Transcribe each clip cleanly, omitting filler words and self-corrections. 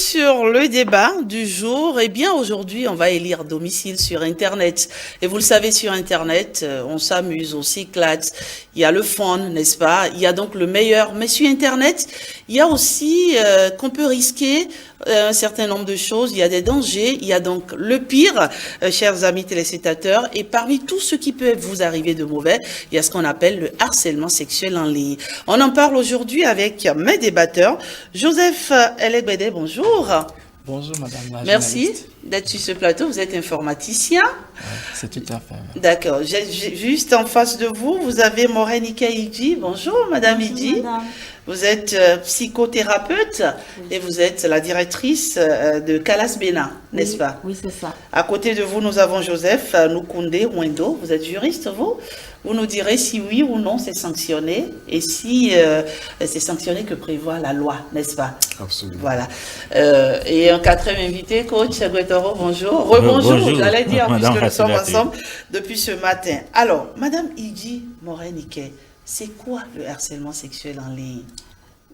sur le débat du jour. Eh bien, aujourd'hui, on va élire domicile sur Internet. Et vous le savez, sur Internet, on s'amuse, on s'éclate. Il y a le fun, n'est-ce pas? Il y a donc le meilleur. Mais sur Internet, il y a aussi qu'on peut risquer un certain nombre de choses. Il y a des dangers. Il y a donc le pire, chers amis téléspectateurs. Et parmi tout ce qui peut vous arriver de mauvais, il y a ce qu'on appelle le harcèlement sexuel en ligne. On en parle aujourd'hui avec mes débatteurs. Joseph Elegbede, bonjour. Bonjour madame la Merci journaliste. d'être sur ce plateau. Vous êtes informaticien. C'est tout à fait. D'accord. Juste en face de vous, vous avez Maureen Ike-Idji. Bonjour madame Idji. Vous êtes psychothérapeute et vous êtes la directrice de Calas Bena, n'est-ce pas? Oui, c'est ça. À côté de vous, nous avons Joseph Nukunde Wendo. Vous êtes juriste, vous? Vous nous direz si oui ou non c'est sanctionné et si c'est sanctionné que prévoit la loi, n'est-ce pas? Absolument. Voilà. Et un quatrième invité, coach Guetoro, bonjour. Rebonjour, Bonjour, j'allais dire, Madame puisque nous sommes Rassilati. ensemble depuis ce matin. Alors, Madame Idji Morenike, c'est quoi le harcèlement sexuel en ligne?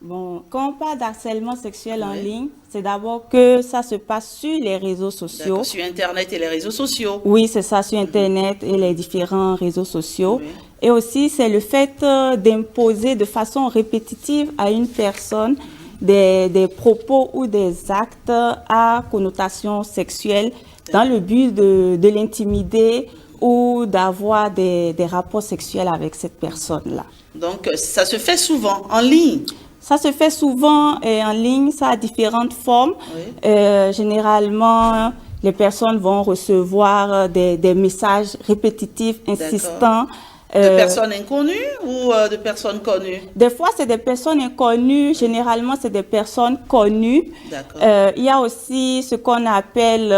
Bon, quand on parle d'harcèlement sexuel en Oui. ligne, c'est d'abord que ça se passe sur les réseaux sociaux. D'accord, sur Internet et les réseaux sociaux. Oui, c'est ça, sur Internet et les différents réseaux sociaux. Oui. Et aussi, c'est le fait d'imposer de façon répétitive à une personne des propos ou des actes à connotation sexuelle dans le but de l'intimider ou d'avoir des rapports sexuels avec cette personne-là. Donc, ça se fait souvent en ligne. Ça se fait souvent en ligne, ça a différentes formes. Oui. Généralement, les personnes vont recevoir des messages répétitifs, insistants. De personnes inconnues ou de personnes connues? Des fois, c'est des personnes inconnues. Généralement, c'est des personnes connues. D'accord. Il y a aussi ce qu'on appelle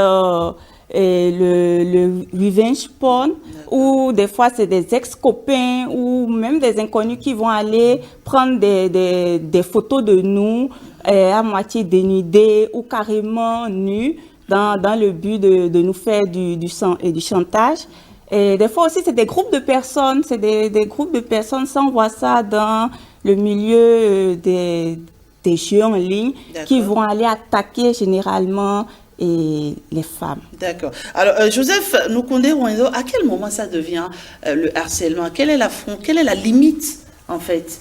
le revenge porn, où des fois, c'est des ex-copains ou même des inconnus qui vont aller prendre des photos de nous à moitié dénudés ou carrément nus dans le but de nous faire du chantage. Et des fois aussi, c'est des groupes de personnes, des groupes de personnes, ça on voit ça dans le milieu des jeux en ligne, qui vont aller attaquer généralement les femmes. D'accord. Alors, Joseph Nukunde Wendo, à quel moment ça devient le harcèlement? Quelle est la limite, en fait?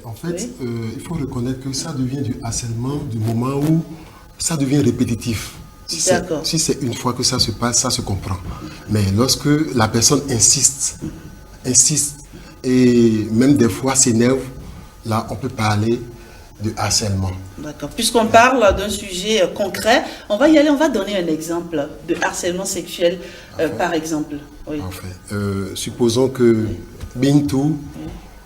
En fait, il faut reconnaître que ça devient du harcèlement du moment où ça devient répétitif. Si c'est une fois que ça se passe, ça se comprend. Mais lorsque la personne insiste, et même des fois s'énerve, là, on peut parler de harcèlement. D'accord. Puisqu'on parle d'un sujet concret, on va y aller, on va donner un exemple de harcèlement sexuel, par exemple. Oui. Enfin, supposons que Bintou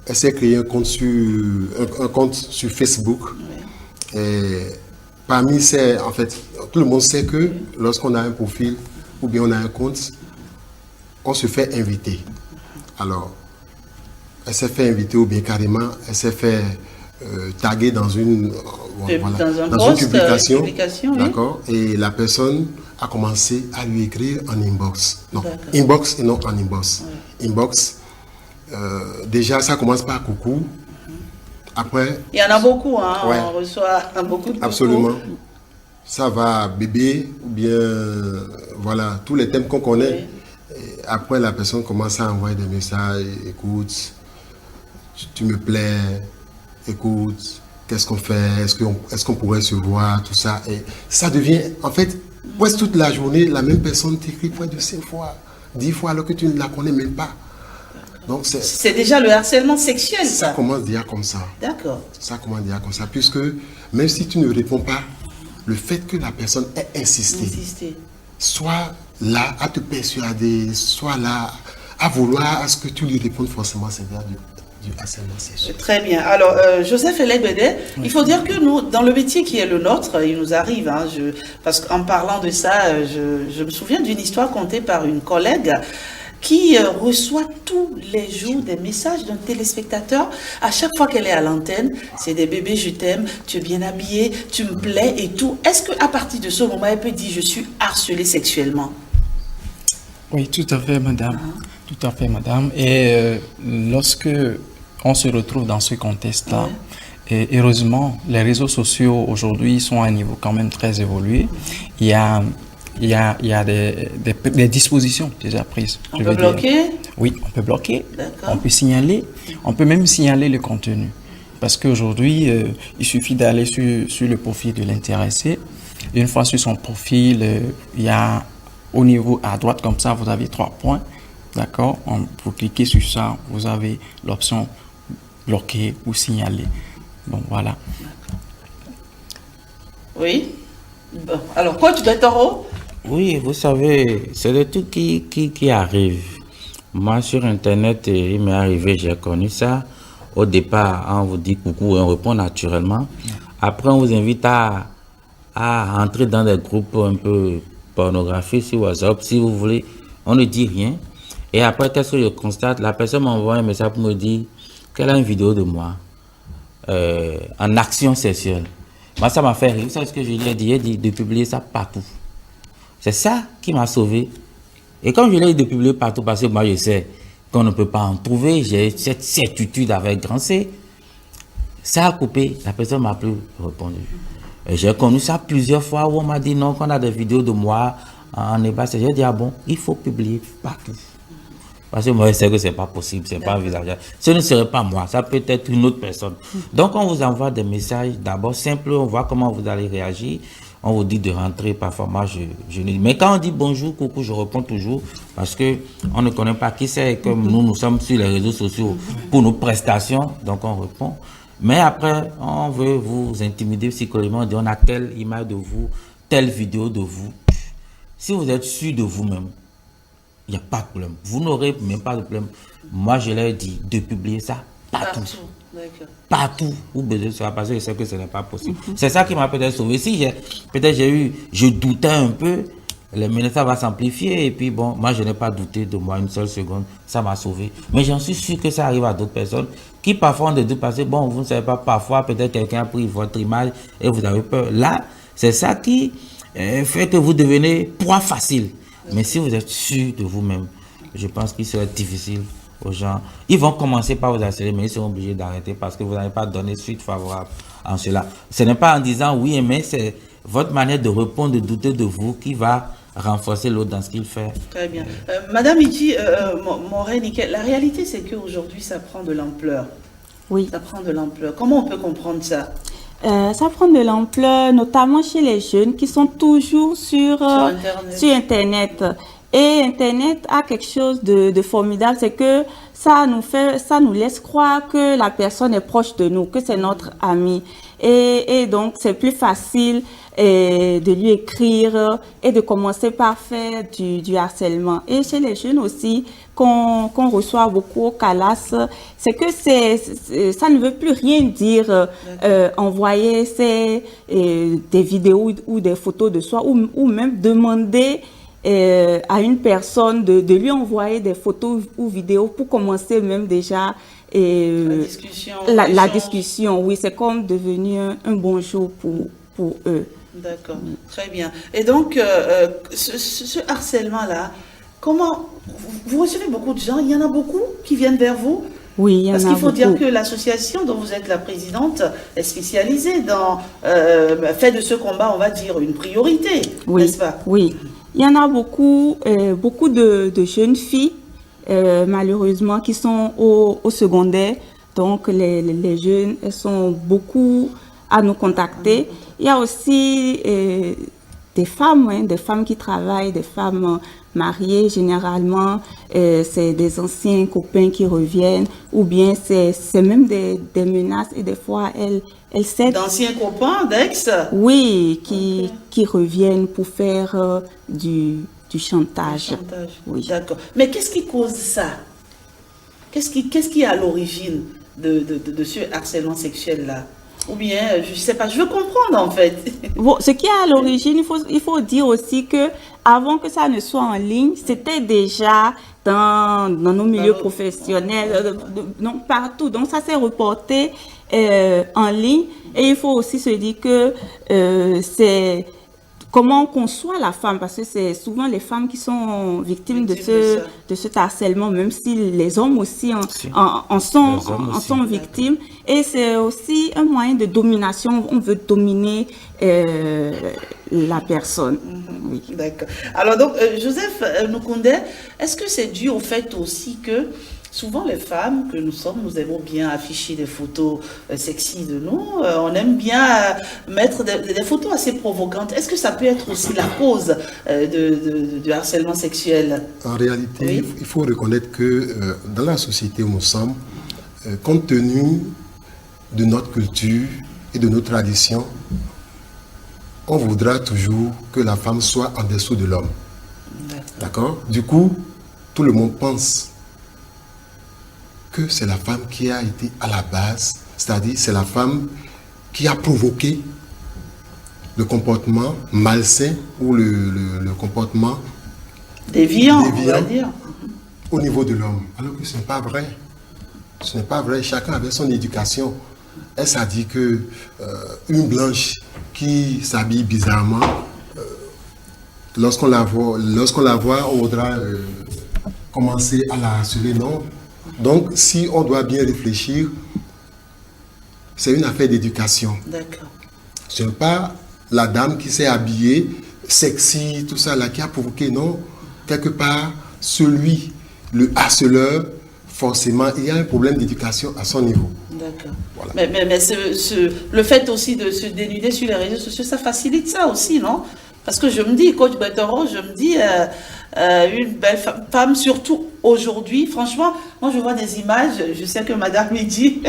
essaie de créer un compte sur Facebook. Oui. Et parmi ces, en fait, tout le monde sait que lorsqu'on a un profil ou bien on a un compte, on se fait inviter. Alors, elle s'est fait inviter ou bien carrément, elle s'est fait taguer dans une publication, oui. d'accord, et la personne a commencé à lui écrire en inbox. Non, inbox et non en inbox. Oui. Inbox, déjà ça commence par coucou. Après, il y en a beaucoup, hein, ouais. On reçoit beaucoup de coucou. Absolument. Ça va bébé, ou bien voilà, tous les thèmes qu'on connaît. Oui. Et après, la personne commence à envoyer des messages, écoute, tu me plais, écoute, qu'est-ce qu'on fait, est-ce qu'on pourrait se voir, tout ça. Et ça devient, en fait, presque toute la journée, la même personne t'écrit près de 5 fois, 10 fois, alors que tu ne la connais même pas. Donc c'est déjà le harcèlement sexuel, ça. Ça commence déjà comme ça. D'accord. Ça commence déjà comme ça, puisque même si tu ne réponds pas, le fait que la personne ait insisté, soit là à te persuader, soit là à vouloir à ce que tu lui répondes forcément, c'est vers du harcèlement sexuel. Très bien. Alors, Joseph Elegbede, il faut dire que nous, dans le métier qui est le nôtre, il nous arrive, hein, parce qu'en parlant de ça, je me souviens d'une histoire contée par une collègue qui reçoit tous les jours des messages d'un téléspectateur. À chaque fois qu'elle est à l'antenne, c'est des bébés, je t'aime, tu es bien habillé, tu me plais et tout. Est-ce qu'à partir de ce moment, elle peut dire, je suis harcelée sexuellement? Oui, tout à fait, madame. Tout à fait, madame. Et lorsque on se retrouve dans ce contexte-là, Et heureusement, les réseaux sociaux aujourd'hui sont à un niveau quand même très évolué. Il y a des dispositions déjà prises. On peut bloquer? Oui, on peut bloquer. D'accord. On peut signaler. On peut même signaler le contenu. Parce qu'aujourd'hui, il suffit d'aller sur le profil de l'intéressé. Une fois sur son profil, il y a au niveau à droite comme ça, vous avez 3 points. D'accord? Vous cliquez sur ça, vous avez l'option bloquer ou signaler. Bon, voilà. Oui. Bon. Alors, coach Betoro? Oui, vous savez, c'est des trucs qui arrivent. Moi, sur Internet, il m'est arrivé, j'ai connu ça. Au départ, on vous dit coucou, on répond naturellement. Après, on vous invite à entrer dans des groupes un peu pornographiques sur WhatsApp, si vous voulez. On ne dit rien. Et après, qu'est-ce que je constate? La personne m'envoie un message pour me dire qu'elle a une vidéo de moi en action sexuelle. Moi, ça m'a fait rire. Vous savez ce que je lui ai dit? J'ai dit de publier ça partout. C'est ça qui m'a sauvé. Et comme je l'ai dit de publier partout, parce que moi, je sais qu'on ne peut pas en trouver, j'ai cette certitude avec grand C. Ça a coupé, la personne m'a plus répondu. J'ai connu ça plusieurs fois où on m'a dit non, qu'on a des vidéos de moi en ébat. J'ai dit, ah bon, il faut publier partout. Parce que moi, je sais que ce n'est pas possible, ce n'est pas envisageable. Ce ne serait pas moi, ça peut être une autre personne. Donc, on vous envoie des messages d'abord simples, on voit comment vous allez réagir. On vous dit de rentrer, parfois moi je ne dis. Mais quand on dit bonjour, coucou, je réponds toujours parce que on ne connaît pas qui c'est. Comme nous sommes sur les réseaux sociaux pour nos prestations, donc on répond. Mais après, on veut vous intimider psychologiquement, on dit on a telle image de vous, telle vidéo de vous. Si vous êtes sûr de vous-même, il n'y a pas de problème. Vous n'aurez même pas de problème. Moi, je leur dis de publier ça partout. Partout où besoin sera, parce que je sais que ce n'est pas possible. C'est ça qui m'a peut-être sauvé. Si je doutais un peu, le ministère va s'amplifier et puis bon, moi je n'ai pas douté de moi une seule seconde, ça m'a sauvé. Mais j'en suis sûr que ça arrive à d'autres personnes qui parfois ont des doutes parce que bon, vous ne savez pas, parfois peut-être quelqu'un a pris votre image et vous avez peur. Là, c'est ça qui fait que vous devenez proie facile. Mais si vous êtes sûr de vous-même, je pense qu'il serait difficile aux gens. Ils vont commencer par vous harceler, mais ils seront obligés d'arrêter parce que vous n'avez pas donné suite favorable en cela. Ce n'est pas en disant oui, mais c'est votre manière de répondre, de douter de vous qui va renforcer l'autre dans ce qu'il fait. Très bien. Madame Iti, Moret-Nickel, la réalité c'est qu'aujourd'hui ça prend de l'ampleur. Oui. Ça prend de l'ampleur. Comment on peut comprendre ça? Ça prend de l'ampleur, notamment chez les jeunes qui sont toujours sur Internet. Et Internet a quelque chose de formidable, c'est que ça nous laisse croire que la personne est proche de nous, que c'est notre ami. Et donc, c'est plus facile de lui écrire et de commencer par faire du harcèlement. Et chez les jeunes aussi, qu'on reçoit beaucoup au CALAS, c'est que ça ne veut plus rien dire envoyer des vidéos ou des photos de soi ou même demander à une personne de lui envoyer des photos ou vidéos pour commencer même déjà la discussion. Oui, c'est comme devenu un bonjour pour eux. D'accord, très bien. Et donc, ce harcèlement-là, comment vous recevez beaucoup de gens? Il y en a beaucoup qui viennent vers vous? Oui, il y en a beaucoup. Parce qu'il faut dire que l'association dont vous êtes la présidente est spécialisée dans fait de ce combat, on va dire, une priorité, n'est-ce pas? Oui, il y en a beaucoup, beaucoup de jeunes filles, malheureusement, qui sont au secondaire. Donc, les jeunes, elles sont beaucoup à nous contacter. Il y a aussi des femmes qui travaillent, des femmes mariées généralement. C'est des anciens copains qui reviennent ou bien c'est même des menaces et des fois elles cèdent. D'anciens copains, d'ex? Oui, qui reviennent pour faire du chantage. Oui. D'accord. Mais qu'est-ce qui cause ça? Qu'est-ce qui est à l'origine de ce harcèlement sexuel-là? Ou bien, je ne sais pas, je veux comprendre en fait. Bon, ce qui est à l'origine, il faut dire aussi que avant que ça ne soit en ligne, c'était déjà dans nos milieux professionnels, donc partout. Donc ça s'est reporté en ligne. Et il faut aussi se dire que comment on conçoit la femme, parce que c'est souvent les femmes qui sont victimes de ce harcèlement, même si les hommes aussi en sont victimes. Et c'est aussi un moyen de domination. On veut dominer la personne. Oui. D'accord. Alors donc, Joseph Noukoundé, est-ce que c'est dû au fait aussi que souvent les femmes que nous sommes, nous aimons bien afficher des photos sexy de nous, on aime bien mettre des photos assez provocantes. Est-ce que ça peut être aussi la cause du harcèlement sexuel? En réalité, oui, il faut reconnaître que dans la société où nous sommes, compte tenu de notre culture et de nos traditions, on voudra toujours que la femme soit en dessous de l'homme. D'accord? Du coup, tout le monde pense que c'est la femme qui a été à la base, c'est-à-dire c'est la femme qui a provoqué le comportement malsain ou le comportement déviant, on va dire, au niveau de l'homme. Alors que ce n'est pas vrai. Ce n'est pas vrai. Chacun avait son éducation. Est-ce à dire que une blanche qui s'habille bizarrement, lorsqu'on la voit, on voudra commencer à la harceler? Non. Donc, si on doit bien réfléchir, c'est une affaire d'éducation. D'accord. Ce n'est pas la dame qui s'est habillée, sexy, tout ça, là, qui a provoqué, non. Quelque part, le harceleur, forcément, il y a un problème d'éducation à son niveau. D'accord. Voilà. Mais le fait aussi de se dénuder sur les réseaux sociaux, ça facilite ça aussi, non? Parce que je me dis, coach Betoro, je me dis, une belle femme, surtout aujourd'hui, franchement, moi je vois des images, je sais que madame me dit,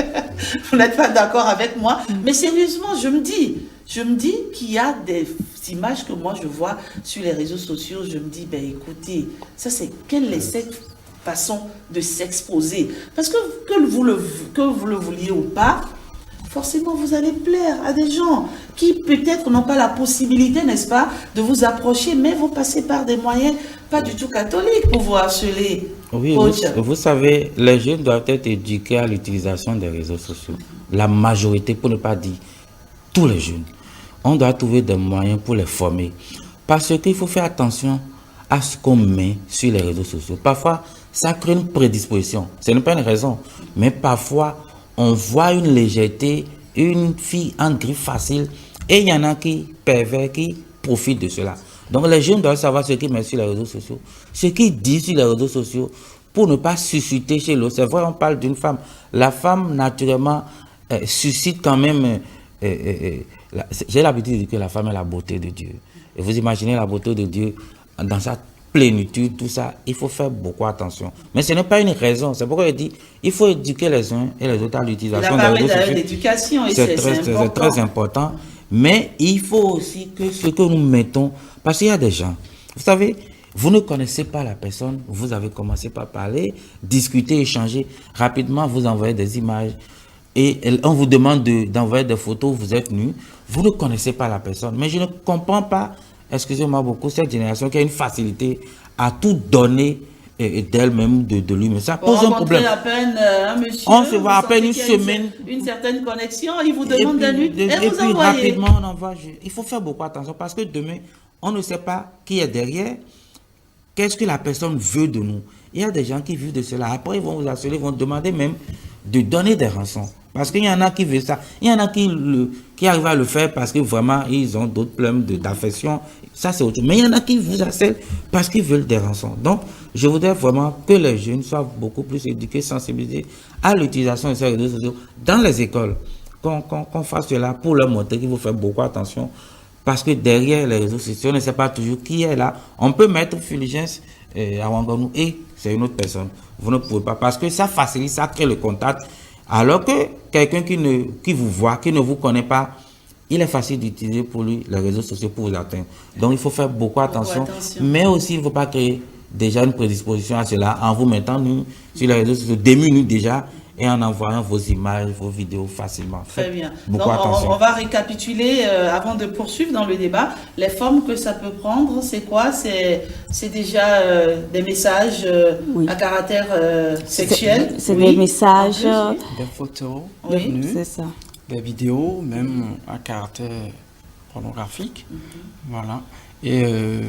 vous n'êtes pas d'accord avec moi, mais sérieusement, je me dis qu'il y a des images que moi je vois sur les réseaux sociaux, je me dis, ben écoutez, ça c'est quelle est cette façon de s'exposer? Parce que vous le vouliez ou pas, forcément, vous allez plaire à des gens qui peut-être n'ont pas la possibilité, n'est-ce pas, de vous approcher, mais vont passer par des moyens pas du tout catholiques pour vous harceler. Oui, vous savez, les jeunes doivent être éduqués à l'utilisation des réseaux sociaux. La majorité, pour ne pas dire tous les jeunes. On doit trouver des moyens pour les former. Parce qu'il faut faire attention à ce qu'on met sur les réseaux sociaux. Parfois, ça crée une prédisposition. Ce n'est pas une raison, mais parfois, on voit une légèreté, une fille en griffe facile, et il y en a qui pervers, qui profitent de cela. Donc les jeunes doivent savoir ce qu'ils mettent sur les réseaux sociaux, ce qu'ils disent sur les réseaux sociaux, pour ne pas susciter chez l'autre. C'est vrai, on parle d'une femme. La femme, naturellement, suscite quand même... j'ai l'habitude de dire que la femme est la beauté de Dieu. Et vous imaginez la beauté de Dieu dans sa plénitude, tout ça, il faut faire beaucoup attention. Mais ce n'est pas une raison. C'est pourquoi je dis, il faut éduquer les uns et les autres à l'utilisation des réseaux sociaux. L'éducation, c'est très important. Mais il faut aussi que ce que nous mettons, parce qu'il y a des gens, vous savez, vous ne connaissez pas la personne, vous avez commencé par parler, discuter, échanger, rapidement vous envoyez des images et on vous demande d'envoyer des photos, vous êtes nus, vous ne connaissez pas la personne. Mais je ne comprends pas, excusez-moi beaucoup, cette génération qui a une facilité à tout donner d'elle-même, de lui-même. Ça pose un problème. À peine un monsieur, on se voit à peine une semaine. Une certaine connexion, il vous demande d'un nu et vous envoyez. Rapidement, on envoie. Il faut faire beaucoup attention parce que demain, on ne sait pas qui est derrière. Qu'est-ce que la personne veut de nous? Il y a des gens qui vivent de cela. Après, ils vont vous harceler, ils vont demander même de donner des rançons. Parce qu'il y en a qui veulent ça. Il y en a qui arrivent à le faire parce que vraiment, ils ont d'autres problèmes d'affection. Ça, c'est autre chose. Mais il y en a qui vous harcèlent parce qu'ils veulent des rançons. Donc, je voudrais vraiment que les jeunes soient beaucoup plus éduqués, sensibilisés à l'utilisation de ces réseaux sociaux dans les écoles. Qu'on fasse cela pour leur montrer qu'il faut faire beaucoup attention. Parce que derrière les réseaux sociaux, on ne sait pas toujours qui est là. On peut mettre Fulgence à Ouagadougou et c'est une autre personne. Vous ne pouvez pas. Parce que ça facilite, ça crée le contact. Alors que quelqu'un qui vous voit, qui ne vous connaît pas, il est facile d'utiliser pour lui les réseaux sociaux pour vous atteindre. Donc il faut faire beaucoup attention. Mais aussi, il ne faut pas créer déjà une prédisposition à cela en vous mettant sur les réseaux sociaux, démunis déjà, et en envoyant vos images, vos vidéos facilement. Très bien. Donc, on va récapituler avant de poursuivre dans le débat. Les formes que ça peut prendre, c'est quoi? C'est déjà des messages à caractère sexuel. C'est des messages. Des photos, oui, c'est ça. Des vidéos, même à caractère pornographiques, voilà, et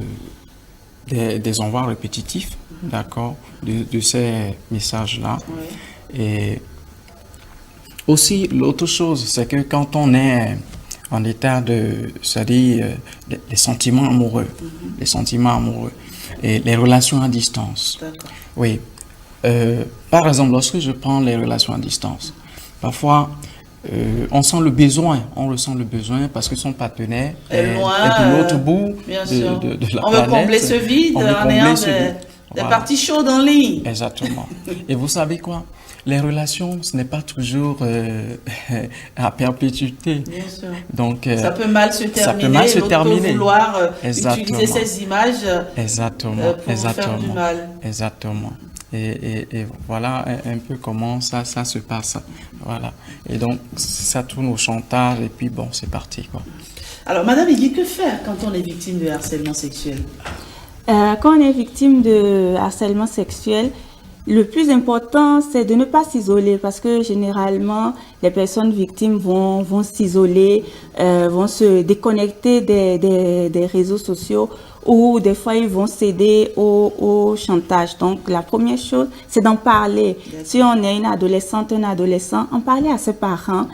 des envois répétitifs, d'accord, de ces messages-là. Oui. Et aussi, l'autre chose, c'est que quand on est en état de, c'est-à-dire les sentiments amoureux, les sentiments amoureux et les relations à distance. D'accord. Oui. Par exemple, lorsque je prends les relations à distance, parfois on ressent le besoin parce que son partenaire est de l'autre bout bien de sûr. la On planète. veut combler ce vide On veut en combler ayant ce des vide. Voilà. parties chaudes en ligne. Exactement. Et vous savez quoi? Les relations, ce n'est pas toujours à perpétuité. Bien sûr. Donc, Ça peut mal se terminer. ça peut mal se L'autre terminer. peut vouloir Exactement. utiliser ces images Exactement. pour vous faire du mal. Exactement. Et voilà un peu comment ça se passe. Voilà. Et donc, ça tourne au chantage et puis bon, c'est parti, quoi. Alors, Madame Igui, que faire quand on est victime de harcèlement sexuel? Quand on est victime de harcèlement sexuel, le plus important, c'est de ne pas s'isoler parce que généralement, les personnes victimes vont s'isoler, vont se déconnecter des réseaux sociaux ou des fois, ils vont céder au chantage. Donc, la première chose, c'est d'en parler. Si on est une adolescente, un adolescent, en parler à ses parents.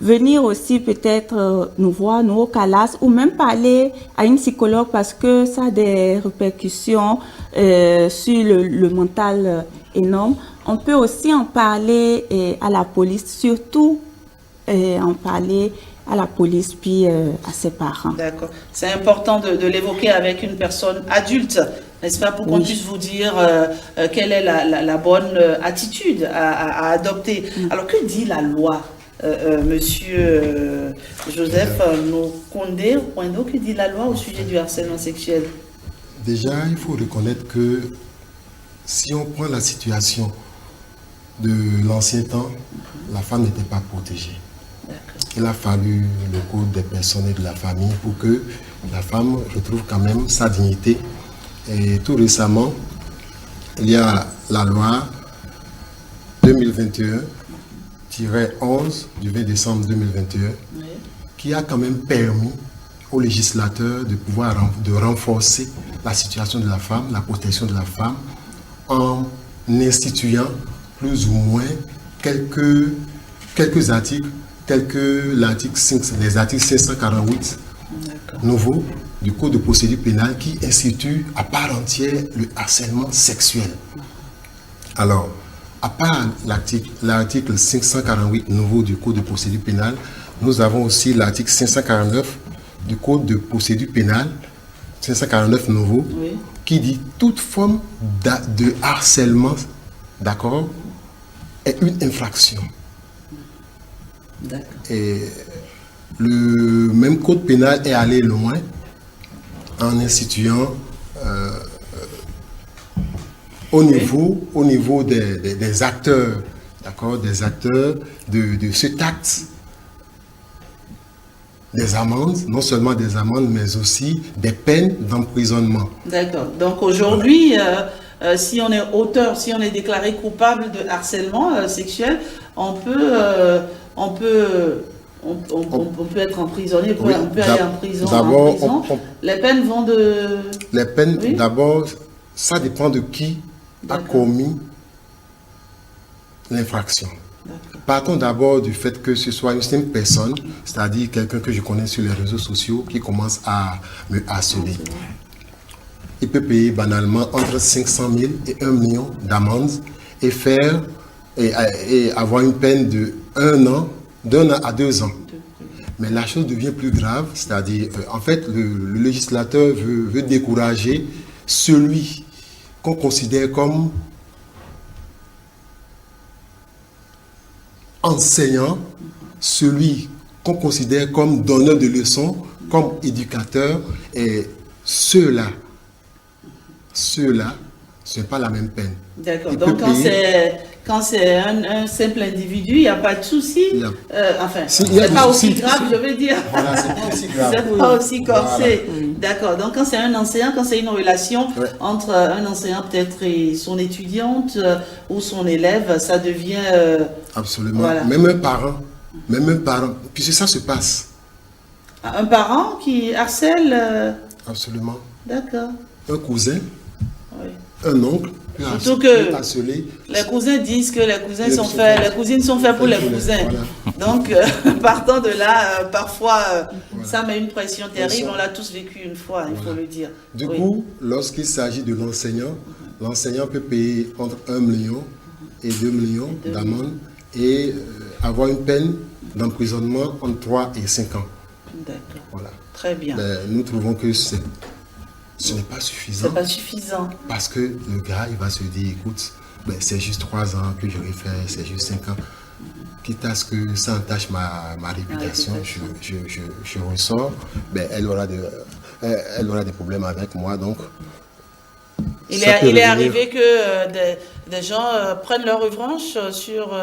Venir aussi peut-être nous voir, nous au CALAS, ou même parler à une psychologue parce que ça a des répercussions sur le mental énorme. On peut aussi en parler à la police, surtout en parler à la police puis à ses parents. D'accord. C'est important de l'évoquer avec une personne adulte, n'est-ce pas, pour qu'on puisse vous dire quelle est la bonne attitude à adopter. Alors, que dit la loi? Monsieur Joseph Kondo, que dit la loi au sujet du harcèlement sexuel? Déjà, il faut reconnaître que si on prend la situation de l'ancien temps, la femme n'était pas protégée. Il a fallu le code des personnes et de la famille pour que la femme retrouve quand même sa dignité. Et tout récemment, il y a la loi 2021-11 du 20 décembre 2021 qui a quand même permis aux législateurs de pouvoir renforcer la situation de la femme, la protection de la femme, en instituant plus ou moins quelques articles, tels que les articles 548 nouveaux du Code de procédure pénale qui instituent à part entière le harcèlement sexuel. Alors, à part l'article 548 nouveau du Code de procédure pénale, nous avons aussi l'article 549 du Code de procédure pénale, 549 nouveau, qui dit toute forme de harcèlement, d'accord, est une infraction. Et le même Code pénal est allé loin en instituant au niveau des acteurs, d'accord, des acteurs de cet acte, des amendes, non seulement des amendes, mais aussi des peines d'emprisonnement. D'accord. Donc aujourd'hui, si on est auteur, si on est déclaré coupable de harcèlement sexuel, on peut être emprisonné, on peut aller en prison. Les peines vont de... Les peines, d'abord, ça dépend de qui a commis l'infraction. Partons d'abord du fait que ce soit une simple personne, c'est-à-dire quelqu'un que je connais sur les réseaux sociaux qui commence à me harceler. Il peut payer banalement entre 500 000 et 1 million d'amendes et avoir une peine de d'un an à 2 ans. Mais la chose devient plus grave, c'est-à-dire, en fait, le législateur veut décourager celui qu'on considère comme enseignant, celui qu'on considère comme donneur de leçons, comme éducateur, et ceux-là, ce n'est pas la même peine. D'accord. Donc quand c'est un simple individu, il n'y a pas de souci. Enfin, c'est pas aussi grave, je veux dire. Voilà, c'est pas aussi grave. C'est pas aussi corsé. Voilà. D'accord. Donc quand c'est un enseignant, quand c'est une relation entre un enseignant peut-être et son étudiante ou son élève, ça devient... Absolument. Voilà. Même un parent, puisque ça se passe. Un parent qui harcèle Absolument. D'accord. Un cousin, Oui. un oncle peut Surtout peut que harceler. les cousins disent que les cousins Les sont sont faits, faits. les cousines sont faites pour les Voilà. cousins. Donc, partant de là, parfois, ça met une pression terrible. Pression. On l'a tous vécu une fois, il faut le dire. Du Oui. coup, lorsqu'il s'agit de l'enseignant, l'enseignant peut payer entre 1 million et 2 millions d'amende et avoir une peine d'emprisonnement entre 3 et 5 ans. D'accord. Voilà. Très bien. Ben, nous trouvons que ce n'est pas suffisant. C'est pas suffisant. Parce que le gars, il va se dire, écoute, ben, c'est juste 3 ans que j'aurais fait, c'est juste 5 ans. Quitte à ce que ça entache ma réputation, je ressors, ben, elle aura des problèmes avec moi. Donc, Il ça peut est revenir. arrivé que des gens prennent leur revanche sur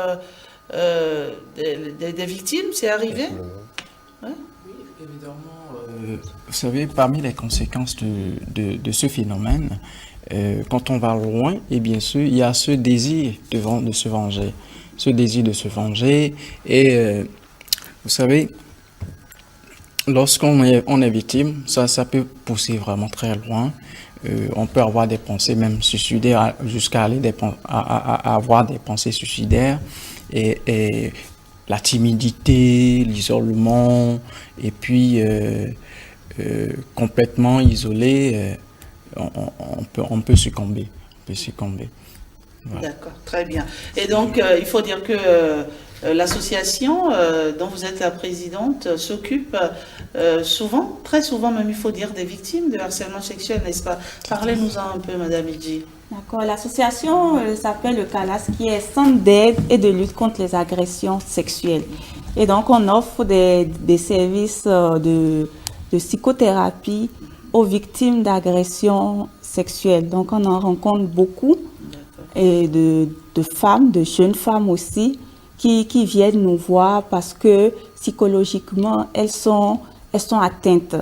des victimes, c'est arrivé? Évidemment, vous savez, parmi les conséquences de ce phénomène, quand on va loin, et bien sûr, il y a ce désir de se venger. Ce désir de se venger. Et vous savez, lorsqu'on est victime, ça peut pousser vraiment très loin. On peut avoir des pensées même suicidaires, jusqu'à aller à avoir des pensées suicidaires. Et la timidité, l'isolement, et puis complètement isolé, on peut succomber. Voilà. D'accord, très bien. Et donc, il faut dire que l'association dont vous êtes la présidente s'occupe souvent, très souvent même, il faut dire, des victimes de harcèlement sexuel, n'est-ce pas? Parlez-nous-en un peu, Madame Idji. D'accord. L'association s'appelle le CALAS, qui est Centre d'aide et de lutte contre les agressions sexuelles. Et donc, on offre des services de psychothérapie aux victimes d'agressions sexuelles. Donc, on en rencontre beaucoup et de femmes, de jeunes femmes aussi, qui viennent nous voir parce que psychologiquement, elles sont atteintes.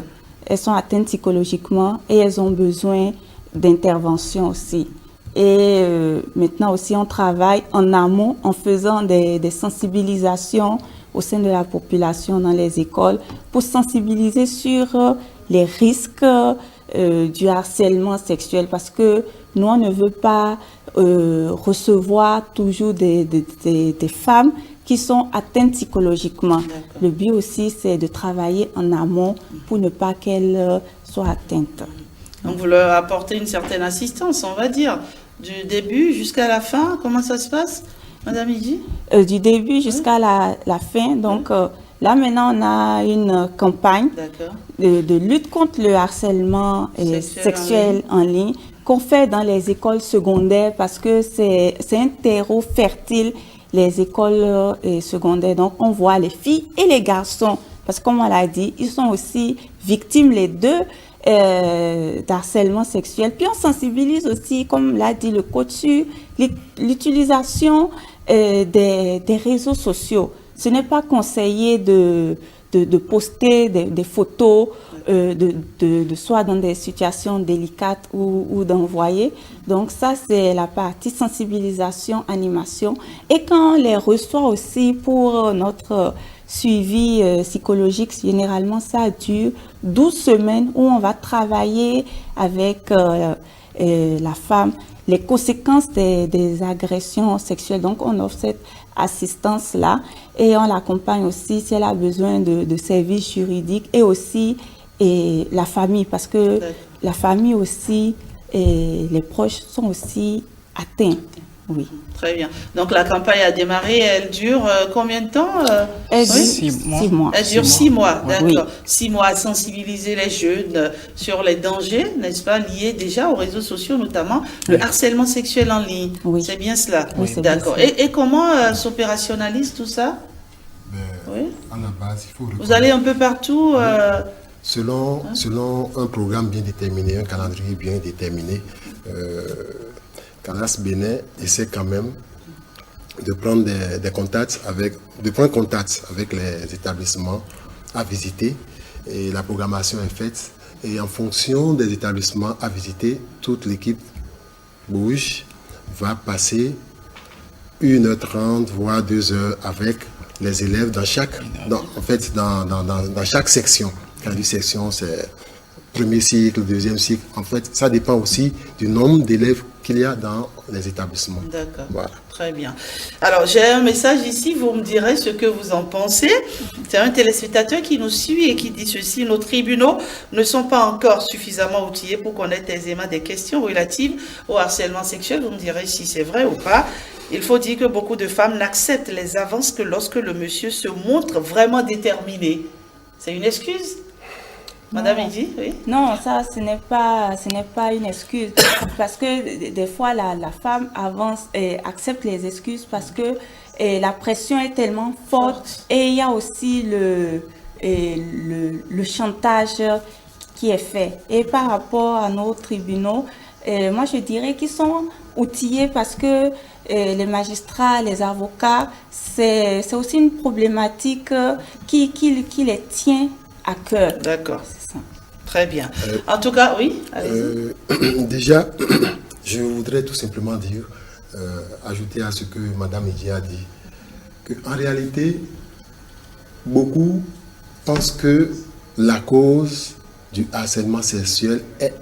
Elles sont atteintes psychologiquement et elles ont besoin d'intervention aussi. Et maintenant aussi, on travaille en amont en faisant des sensibilisations au sein de la population dans les écoles pour sensibiliser sur les risques du harcèlement sexuel, parce que nous, on ne veut pas recevoir toujours des femmes qui sont atteintes psychologiquement. Le but aussi, c'est de travailler en amont pour ne pas qu'elles soient atteintes. Donc, vous leur apportez une certaine assistance, on va dire, du début jusqu'à la fin. Comment ça se passe, Madame Idji? Du début jusqu'à la fin. Donc, là, maintenant, on a une campagne de lutte contre le harcèlement sexuel en ligne qu'on fait dans les écoles secondaires, parce que c'est un terreau fertile, les écoles secondaires. Donc, on voit les filles et les garçons, parce que comme on l'a dit, ils sont aussi victimes, les deux, d'harcèlement sexuel. Puis on sensibilise aussi, comme l'a dit le coach, sur l'utilisation des réseaux sociaux. Ce n'est pas conseillé de poster des photos de soi dans des situations délicates ou d'envoyer. Donc ça, c'est la partie sensibilisation, animation. Et quand on les reçoit aussi pour notre suivi psychologique, généralement ça dure 12 semaines où on va travailler avec la femme les conséquences des agressions sexuelles. Donc on offre cette assistance-là et on l'accompagne aussi si elle a besoin de services juridiques, et aussi la famille, parce que la famille aussi et les proches sont aussi atteints. Oui. Très bien. Donc la campagne a démarré, elle dure combien de temps? Elle dure 6 mois. Elle dure 6 mois, d'accord. Oui. 6 mois à sensibiliser les jeunes sur les dangers, n'est-ce pas, liés déjà aux réseaux sociaux, notamment le harcèlement sexuel en ligne. Oui. C'est bien cela? Oui, c'est bien d'accord. ça. Et comment s'opérationnalise tout ça? Oui. À la base, il faut Vous allez un peu partout selon un programme bien déterminé, un calendrier bien déterminé. CALAS Bénin essaie quand même de prendre des contacts de prendre contact avec les établissements à visiter, et la programmation est faite, et en fonction des établissements à visiter, toute l'équipe bouge, va passer 1h30 voire 2 heures avec les élèves dans chaque section. Quand je dis section, c'est premier cycle, deuxième cycle. En fait, ça dépend aussi du nombre d'élèves qu'il y a dans les établissements. D'accord. Voilà. Très bien. Alors, j'ai un message ici, vous me direz ce que vous en pensez. C'est un téléspectateur qui nous suit et qui dit ceci: nos tribunaux ne sont pas encore suffisamment outillés pour connaître aisément des questions relatives au harcèlement sexuel. Vous me direz si c'est vrai ou pas. Il faut dire que beaucoup de femmes n'acceptent les avances que lorsque le monsieur se montre vraiment déterminé. C'est une excuse? Madame Idi, oui. Non, ça, ce n'est pas une excuse. Parce que des fois, la femme avance et accepte les excuses parce que la pression est tellement forte. Et il y a aussi le chantage qui est fait. Et par rapport à nos tribunaux, moi, je dirais qu'ils sont outillés parce que les magistrats, les avocats, c'est aussi une problématique qui les tient à cœur. D'accord. Très bien. En tout cas, oui, allez-y. Déjà, je voudrais tout simplement dire, ajouter à ce que Madame Idi a dit, qu'en réalité, beaucoup pensent que la cause du harcèlement sexuel est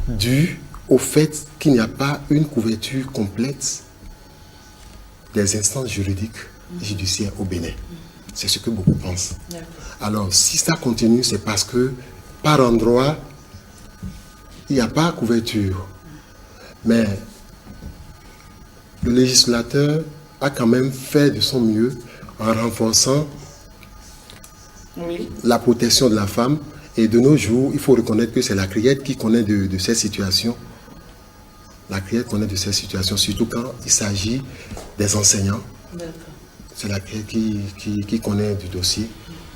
due au fait qu'il n'y a pas une couverture complète des instances juridiques et judiciaires au Bénin. C'est ce que beaucoup pensent. Alors, si ça continue, c'est parce que par endroit, il n'y a pas couverture. Mais le législateur a quand même fait de son mieux en renforçant la protection de la femme. Et de nos jours, il faut reconnaître que c'est la CRIET qui connaît de ces situations. La CRIET connaît de ces situations, surtout quand il s'agit des enseignants. C'est la CRIET qui connaît du dossier,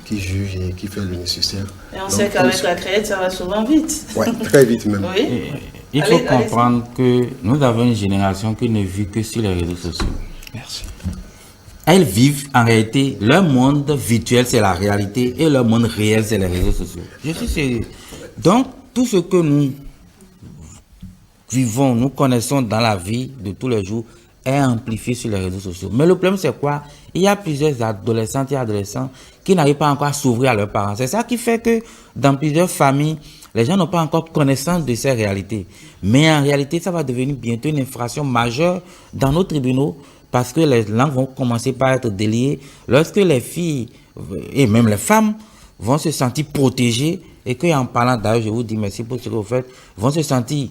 qui juge et qui fait le nécessaire. Et on sait qu'avec la CRIET, ça va souvent vite. Oui, très vite même. Oui. Il faut comprendre que nous avons une génération qui ne vit que sur les réseaux sociaux. Merci. Elles vivent en réalité, leur monde virtuel c'est la réalité et leur monde réel c'est les réseaux sociaux. Je suis sérieux. Donc, tout ce que nous vivons, nous connaissons dans la vie de tous les jours est amplifié sur les réseaux sociaux. Mais le problème c'est quoi? Il y a plusieurs adolescentes et adolescents qui n'arrivent pas encore à s'ouvrir à leurs parents. C'est ça qui fait que dans plusieurs familles, les gens n'ont pas encore connaissance de ces réalités. Mais en réalité, ça va devenir bientôt une infraction majeure dans nos tribunaux parce que les langues vont commencer par être déliées lorsque les filles et même les femmes vont se sentir protégées et qu'en parlant, d'ailleurs, je vous dis merci pour ce que vous faites, vont se sentir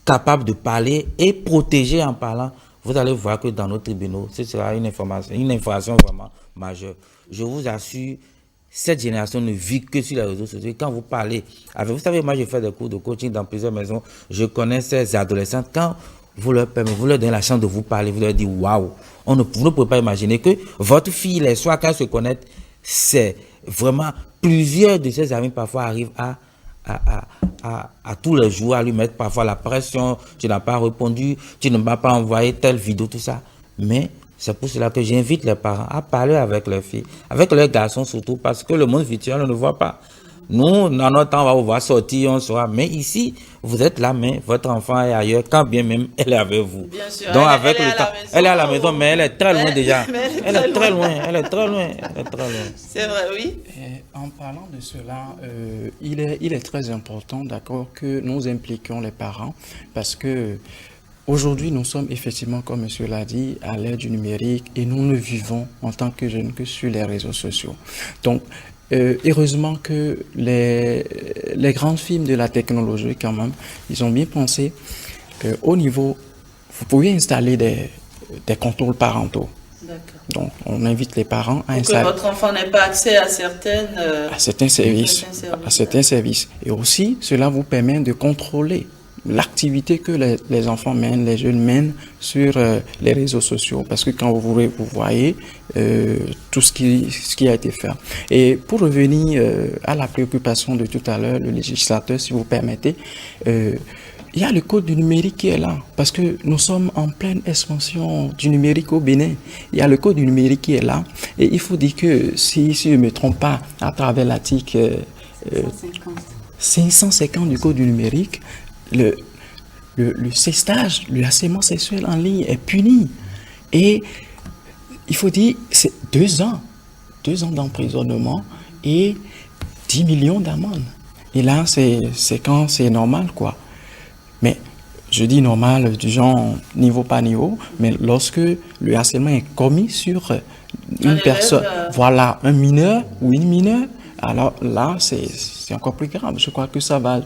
capables de parler et protégées en parlant. Vous allez voir que dans nos tribunaux, ce sera une infraction vraiment majeure. Je vous assure, cette génération ne vit que sur les réseaux sociaux. Quand vous parlez avec, vous savez, moi je fais des cours de coaching dans plusieurs maisons, je connais ces adolescentes. Quand vous leur donnez la chance de vous parler, vous leur dites waouh, vous ne pouvez pas imaginer que votre fille, les soirs, quand elle se connaît, c'est vraiment plusieurs de ses amis parfois arrivent à tous les jours à lui mettre parfois la pression, tu n'as pas répondu, tu ne m'as pas envoyé telle vidéo, tout ça. Mais c'est pour cela que j'invite les parents à parler avec leurs filles, avec leurs garçons surtout, parce que le monde virtuel, on ne voit pas. Nous, dans notre temps, on va vous voir sortir, on saura. Mais ici, vous êtes là, mais votre enfant est ailleurs, quand bien même elle est avec vous. Bien sûr. Donc, avec le temps, elle est à la maison, mais elle est très loin déjà. Elle est très loin. C'est vrai, oui. Et en parlant de cela, il est très important, d'accord, que nous impliquions les parents, parce que aujourd'hui, nous sommes effectivement, comme monsieur l'a dit, à l'ère du numérique et nous ne vivons en tant que jeunes que sur les réseaux sociaux. Donc, heureusement que les grandes firmes de la technologie, quand même, ils ont bien pensé au niveau, vous pouvez installer des contrôles parentaux. D'accord. Donc, on invite les parents à pour installer. que votre enfant n'ait pas accès à certains services. Et aussi, cela vous permet de contrôler l'activité que les enfants mènent, les jeunes mènent sur les réseaux sociaux, parce que quand vous voyez tout ce qui a été fait. Et pour revenir à la préoccupation de tout à l'heure, le législateur, si vous permettez, il y a le code du numérique qui est là, parce que nous sommes en pleine expansion du numérique au Bénin. Il y a le code du numérique qui est là, et il faut dire que si je ne me trompe pas, à travers l'article 550 du code du numérique, le sextage, le harcèlement sexuel en ligne est puni. Et il faut dire, c'est 2 ans d'emprisonnement et 10 millions d'amendes. Et là, c'est quand c'est normal, quoi. Mais je dis normal, du genre niveau par niveau, mais lorsque le harcèlement est commis sur une personne, voilà, un mineur ou une mineure, alors là, c'est encore plus grave. Je crois que ça va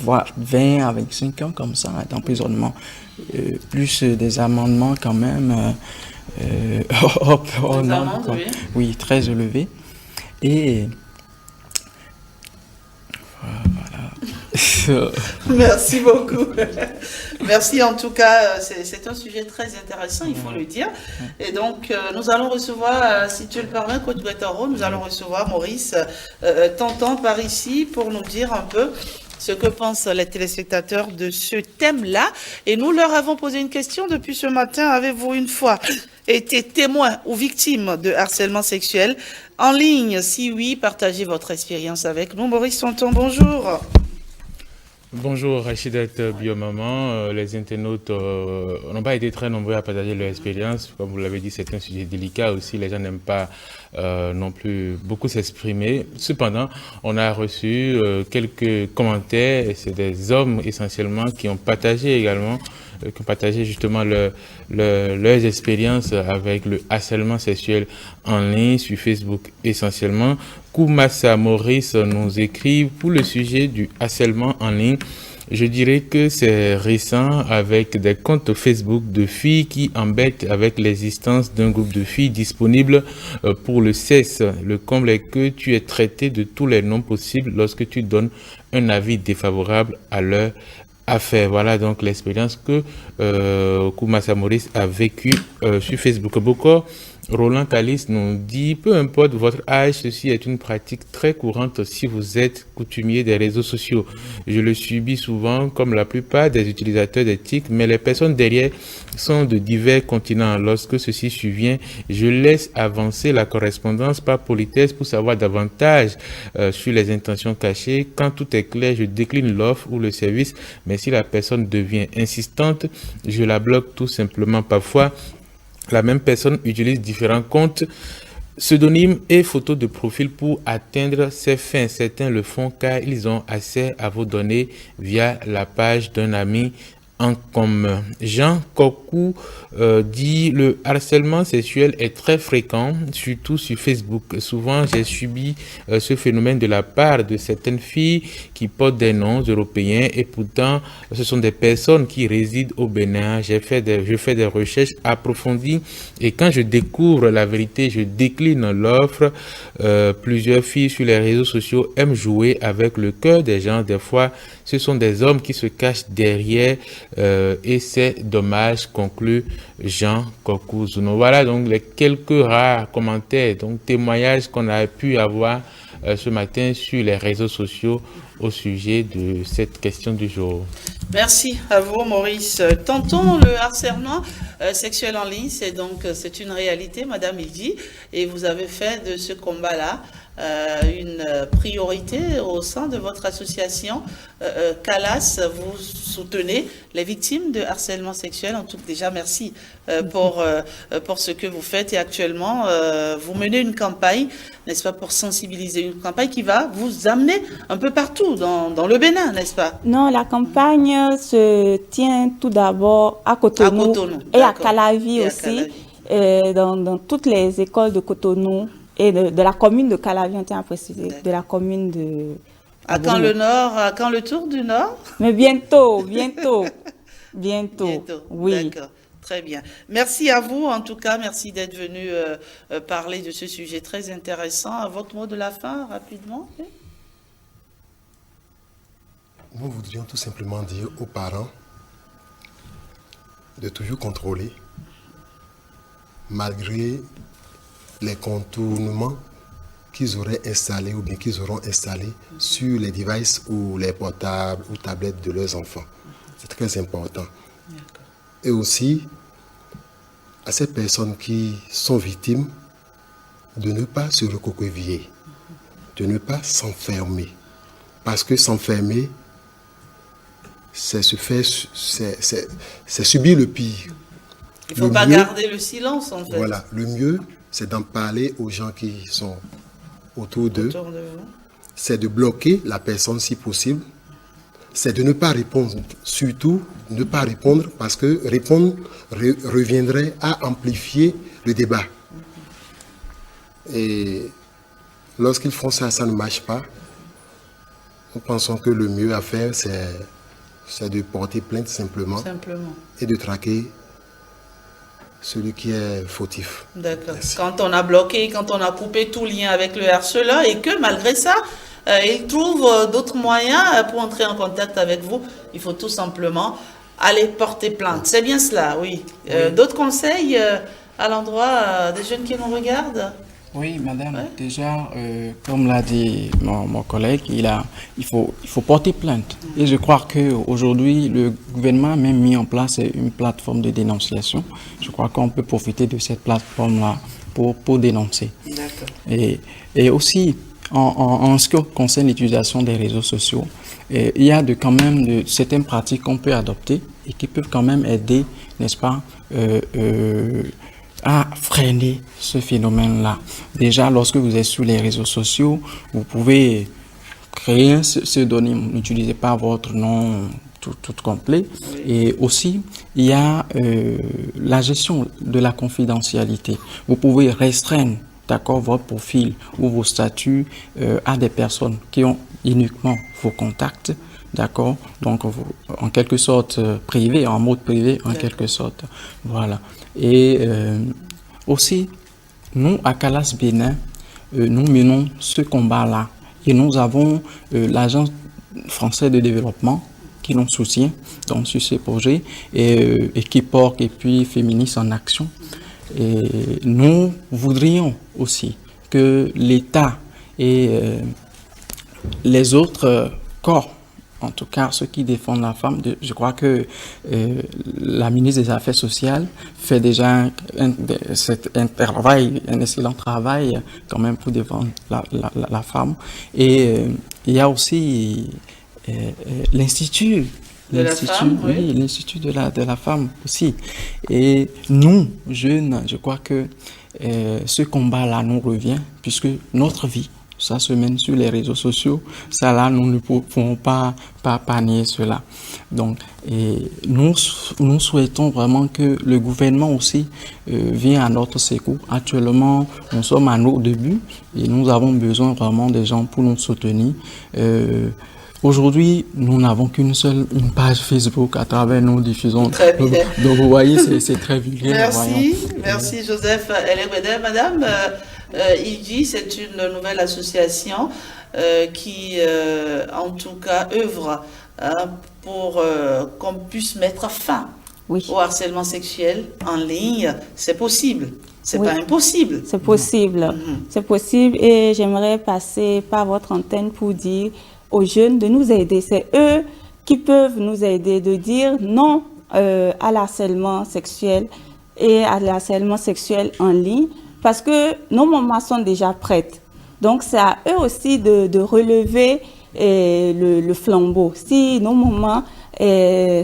voir 20 à 25 ans comme ça d'emprisonnement, plus des amendements quand même hors norme, quoi. Oui, très élevés. Et voilà. Merci beaucoup. Merci en tout cas, c'est un sujet très intéressant, il faut le dire. Et donc, nous allons recevoir, si tu le permets, Coach Guettaro, nous allons recevoir Maurice Tonton par ici pour nous dire un peu ce que pensent les téléspectateurs de ce thème-là. Et nous leur avons posé une question depuis ce matin. Avez-vous une fois été témoin ou victime de harcèlement sexuel en ligne? Si oui, partagez votre expérience avec nous. Maurice Tonton, bonjour. Bonjour Rachidat Biomaman, les internautes n'ont pas été très nombreux à partager leur expérience. Comme vous l'avez dit, c'est un sujet délicat aussi, les gens n'aiment pas non plus beaucoup s'exprimer. Cependant, on a reçu quelques commentaires, et c'est des hommes essentiellement qui ont partagé également, qui ont partagé justement leurs expériences avec le harcèlement sexuel en ligne sur Facebook essentiellement. Koumassa Maurice nous écrit pour le sujet du harcèlement en ligne. Je dirais que c'est récent avec des comptes Facebook de filles qui embêtent avec l'existence d'un groupe de filles disponibles pour le sexe. Le comble est que tu es traité de tous les noms possibles lorsque tu donnes un avis défavorable à leur affaire. Voilà donc l'expérience que Koumassa Maurice a vécue sur Facebook. Bokor Roland Calis nous dit, peu importe votre âge, ceci est une pratique très courante si vous êtes coutumier des réseaux sociaux. Je le subis souvent comme la plupart des utilisateurs des TIC, mais les personnes derrière sont de divers continents. Lorsque ceci survient, je laisse avancer la correspondance par politesse pour savoir davantage sur les intentions cachées. Quand tout est clair, je décline l'offre ou le service, mais si la personne devient insistante, je la bloque tout simplement. Parfois, la même personne utilise différents comptes, pseudonymes et photos de profil pour atteindre ses fins. Certains le font car ils ont accès à vos données via la page d'un ami en commun. Jean Kokou dit le harcèlement sexuel est très fréquent, surtout sur Facebook. Souvent, j'ai subi ce phénomène de la part de certaines filles qui portent des noms européens et pourtant, ce sont des personnes qui résident au Bénin. Je fais des recherches approfondies et quand je découvre la vérité, je décline l'offre. Plusieurs filles sur les réseaux sociaux aiment jouer avec le cœur des gens. Des fois, ce sont des hommes qui se cachent derrière et c'est dommage, conclut Jean Kokouzouno. Voilà donc les quelques rares commentaires, donc témoignages qu'on a pu avoir ce matin sur les réseaux sociaux au sujet de cette question du jour. Merci à vous, Maurice. Tonton, le harcèlement sexuel en ligne, c'est une réalité, Madame Idi, et vous avez fait de ce combat-là une priorité au sein de votre association CALAS. Vous soutenez les victimes de harcèlement sexuel. En tout cas, déjà, merci pour ce que vous faites. Et actuellement, vous menez une campagne, n'est-ce pas, pour sensibiliser, une campagne qui va vous amener un peu partout dans le Bénin, n'est-ce pas? Non, la campagne se tient tout d'abord à Cotonou, et à Calavi aussi, dans toutes les écoles de Cotonou. Et de la commune de Calavi, on tient à préciser, de la commune de... À quand le Nord, à quand le Tour du Nord? Mais bientôt. Oui. D'accord, très bien. Merci à vous, en tout cas, merci d'être venu parler de ce sujet très intéressant. À votre mot de la fin, rapidement. Nous voudrions tout simplement dire aux parents de toujours contrôler, malgré les contournements qu'ils auraient installés ou bien qu'ils auront installés sur les devices ou les portables ou tablettes de leurs enfants. C'est très important. Et aussi, à ces personnes qui sont victimes, de ne pas se recoqueviller, de ne pas s'enfermer. Parce que s'enfermer, c'est subir le pire. Il ne faut pas garder le silence, en fait. Voilà, le mieux, c'est d'en parler aux gens qui sont autour d'eux. Autour de vous. C'est de bloquer la personne si possible. C'est de ne pas répondre. Surtout, ne pas répondre parce que répondre reviendrait à amplifier le débat. Et lorsqu'ils font ça, ça ne marche pas. Nous pensons que le mieux à faire, c'est de porter plainte simplement et de traquer celui qui est fautif. D'accord. Quand on a bloqué, quand on a coupé tout lien avec le harceleur et que malgré ça, il trouve d'autres moyens pour entrer en contact avec vous, il faut tout simplement aller porter plainte. C'est bien cela, oui. D'autres conseils à l'endroit des jeunes qui nous regardent? Oui, madame, déjà, comme l'a dit mon collègue, il faut porter plainte. Et je crois qu'aujourd'hui, le gouvernement a même mis en place une plateforme de dénonciation. Je crois qu'on peut profiter de cette plateforme-là pour dénoncer. D'accord. Et aussi, en ce qui concerne l'utilisation des réseaux sociaux, il y a quand même certaines pratiques qu'on peut adopter et qui peuvent quand même aider, n'est-ce pas, à freiner ce phénomène-là. Déjà, lorsque vous êtes sur les réseaux sociaux, vous pouvez créer un pseudonyme. N'utilisez pas votre nom tout complet. Et aussi, il y a la gestion de la confidentialité. Vous pouvez restreindre, d'accord, votre profil ou vos statuts à des personnes qui ont uniquement vos contacts. D'accord, donc en quelque sorte privé, en mode privé, en quelque sorte. Voilà. Et aussi, nous, à Calas Bénin, nous menons ce combat-là. Et nous avons l'Agence française de développement qui nous soutient donc, sur ce projet, et Equiporc et puis Féministes en Action. Et nous voudrions aussi que l'État et les autres corps, en tout cas ceux qui défendent la femme, je crois que la ministre des Affaires sociales fait déjà un excellent travail quand même pour défendre la femme. Et il y a aussi l'Institut. L'Institut de la femme aussi. Et nous, jeunes, je crois que ce combat-là nous revient, puisque notre vie, ça se mène sur les réseaux sociaux. Ça là, nous ne pouvons pas nier cela. Donc, nous souhaitons vraiment que le gouvernement aussi vienne à notre secours. Actuellement, nous sommes à nos débuts et nous avons besoin vraiment des gens pour nous soutenir. Aujourd'hui, nous n'avons qu'une page Facebook à travers nos diffusions. Très bien. Donc, vous voyez, c'est très vulgaire. Merci Joseph Elegbede. Madame Iji, c'est une nouvelle association qui, en tout cas, œuvre pour qu'on puisse mettre fin au harcèlement sexuel en ligne. C'est possible. C'est pas impossible. C'est possible. C'est possible. Et j'aimerais passer par votre antenne pour dire aux jeunes de nous aider. C'est eux qui peuvent nous aider de dire non à l'harcèlement sexuel et à l'harcèlement sexuel en ligne, parce que nos mamans sont déjà prêtes. Donc, c'est à eux aussi de relever le flambeau. Si nos mamans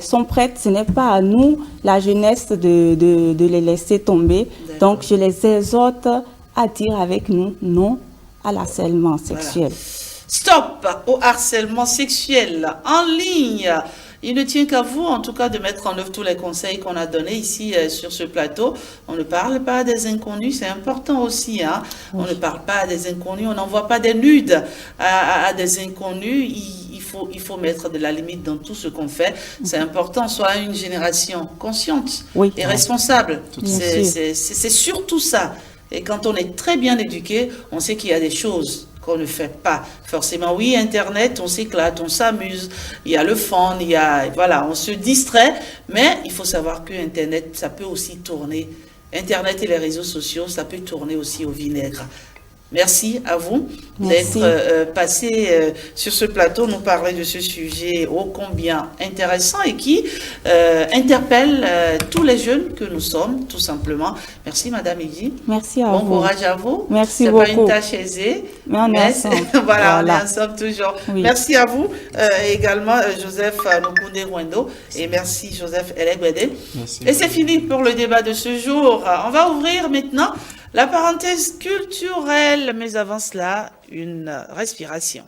sont prêtes, ce n'est pas à nous, la jeunesse, de les laisser tomber. Donc, je les exhorte à dire avec nous non à l'harcèlement sexuel. Voilà. Stop au harcèlement sexuel en ligne. Il ne tient qu'à vous, en tout cas, de mettre en œuvre tous les conseils qu'on a donnés ici sur ce plateau. On ne parle pas des inconnus, c'est important aussi. Hein? On ne parle pas des inconnus, on n'envoie pas des nudes à des inconnus. Il faut mettre de la limite dans tout ce qu'on fait. C'est important, soit une génération consciente et responsable. C'est surtout ça. Et quand on est très bien éduqué, on sait qu'il y a des choses qu'on ne fait pas forcément. Oui, Internet, on s'éclate, on s'amuse, il y a le fun, voilà, on se distrait, mais il faut savoir que Internet, ça peut aussi tourner. Internet et les réseaux sociaux, ça peut tourner aussi au vinaigre. Merci à vous d'être passé sur ce plateau, nous parler de ce sujet ô combien intéressant et qui interpelle tous les jeunes que nous sommes, tout simplement. Merci Madame Iji. Merci à vous. Bon courage à vous. Merci beaucoup. C'est pas une tâche aisée. Mais on est ensemble. Voilà, on est ensemble toujours. Oui. Merci à vous également Joseph Nukunde Rwendo et merci Joseph Elegbede. Et c'est fini pour le débat de ce jour. On va ouvrir maintenant la parenthèse culturelle, mais avant cela, une respiration.